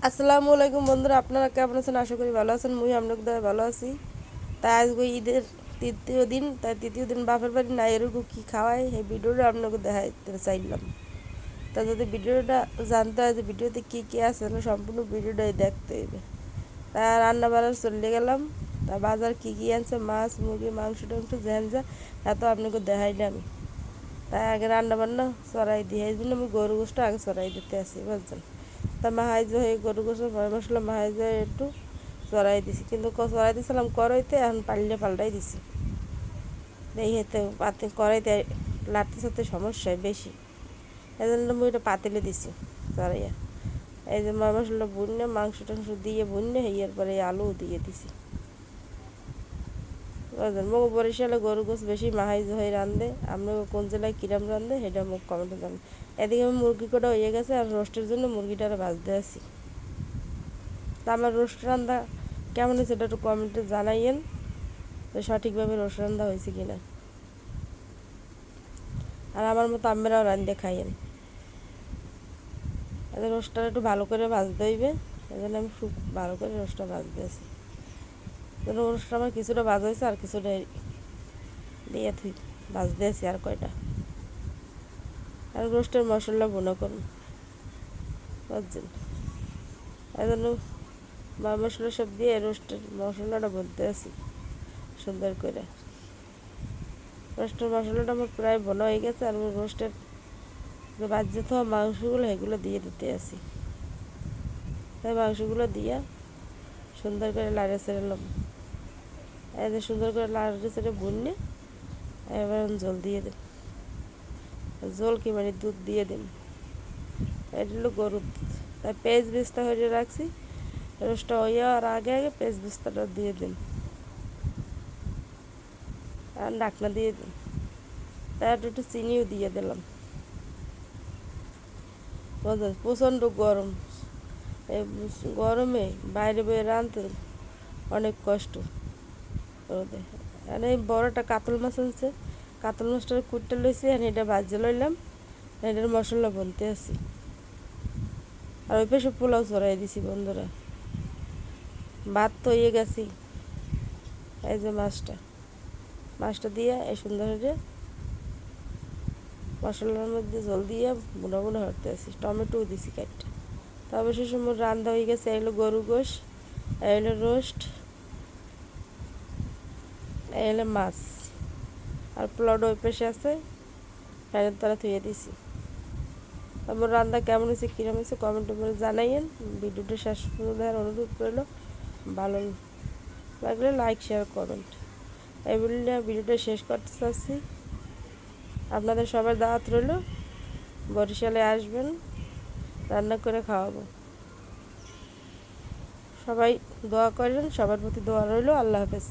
আসসালামু আলাইকুম বন্ধুরা, আপনারা কেমন আছেন? আশা করি ভালো আছেন। মুই আপনাদের দ্বারা ভালো আছি। তাই আজকে ঈদের তৃতীয় দিন, তাই তৃতীয় দিন বাপের বাড়ি না এরকম কী খাওয়ায় এই ভিডিওটা আপনাকে দেখাইতে চাইলাম। তা যদি ভিডিওটা জানতে হয় যে ভিডিওতে কী কী আছে, তাহলে সম্পূর্ণ ভিডিওটাই দেখতে হবে। তা রান্না বান্না চলে গেলাম। তা বাজার কী কী আনছে, মাছ মুরগি মাংস টাংস ঝ্যান যা এত আপনাকে দেখাইলাম। তাই আগে রান্না বান্না চড়াই দিয়ে এই জন্য আমি গরু গোষ্ঠ আগে চড়াই দিতে আসি, বুঝছেন। তা মাহাই যে হয়ে গরু গোষ্ঠ মশলা মাহাই যে একটু চড়াই দিছি, কিন্তু চড়াই দিয়েছিলাম কড়াইতে, এখন পাল্টাই দিছি। এই হেতে পাতি কড়াইতে লাড়তে সাথে সমস্যায় বেশি, এই জন্য আমি এটা পাতিলে দিছি চড়াইয়া। এই যে মশলা বুনে মাংস টাংস দিয়ে বুনে এর পরে আলু দিয়ে দিছি। মুখ বরিশালে গরু গোছ বেশি মাহাই হয়ে রান্ধে। আপনার কোন জেলায় কিরাম রান্ধে সেটা মুখ কমেন্টে জানেন। এদিকে আমি মুরগি কটা হয়ে গেছে, আর রোস্টের জন্য মুরগিটা ভাজতে আছি। তা আমার রোস্ট রান্না কেমন হয়েছে এটা একটু কমেন্টে জানাইয়েন, যে সঠিকভাবে রোস্ট রান্না হয়েছে কিনা। আর আমার মতো আপনারাও রান্ধে খাইয়েন। এদের রোস্টটা একটু ভালো করে ভাজতে হইবে, এই জন্য আমি খুব ভালো করে রোস্টটা ভাজতে আছি। রোস্টটা আমার কিছুটা ভাজা হয়েছে, আর কিছুটা দিয়ে ভাজতে আছি আর কয়টা। আর রোস্টের মশলা বোনা করুন, বুঝছেন। এই জন্য মশলা সব দিয়ে রোস্টের মশলাটা বলতে আছি সুন্দর করে। রোস্টের মশলাটা আমার প্রায় বোনা হয়ে গেছে, আর আমি রোস্টের যে বাজ্যে থাকা মাংসগুলো এগুলো দিয়ে দিতে আসি। তাই মাংসগুলো দিয়ে সুন্দর করে লাড়ে ছেড়েলাম। এই যে সুন্দর করে লাড়ে ছেড়ে বুনলে এবার জল দিয়ে দিন, জল কি মানে দুধ দিয়ে দিন। এটা হলো গরুর দুধ। তাই পেঁয়াজ বেস্তা হয়ে রাখছি, রোস্টটা হয়ে আর আগে আগে পেঁয়াজ বেস্তাটা দিয়ে দিন, আর ঢাকনা দিয়ে দিন। তাই একটু চিনিও দিয়ে দিলাম। প্রচণ্ড গরম, এই গরমে বাইরে বেয়ে রাঁধতে অনেক কষ্ট রোদে। আর এই বড়টা কাতল মাছ আনছে, কাতল মাছটা কুটতে লইছি, আর এটা ভাজে লইলাম, এটার মশলা বলতে আছি। আর ওই পাশে পোলাও চড়াই দিছি বন্ধুরা। ভাত তো ইয়ে গেছি। এই যে মাছটা দিয়ে এই সুন্দর করে মশলার মধ্যে জল দিয়ে বুনা বুনা হতে আসি। টমেটোও দিছি কাটটা। তবে সে সময় রান্না হয়ে গেছে। এগুলো গরু গোশ, এগুলো রোস্ট, এগুলো মাছ, আর পোলাওটা ওই পাশে আছে, ফ্যানের তলা ধুয়ে দিছি। আমার রান্না কেমন হয়েছে কীরকম হয়েছে কমেন্টের করে জানাইয়েন। ভিডিওটা শেষ পর্যন্ত দেওয়ার অনুরোধ রইল। ভালো লাগলে লাইক শেয়ার কমেন্ট। এই ভিডিওটা শেষ করতে চাচ্ছি। আপনাদের সবার দাওয়াত রইল, বরিশালে আসবেন, রান্না করে খাওয়াবো। সবাই দোয়া করেন, সবার প্রতি দোয়া রইল। আল্লাহ হাফেজ।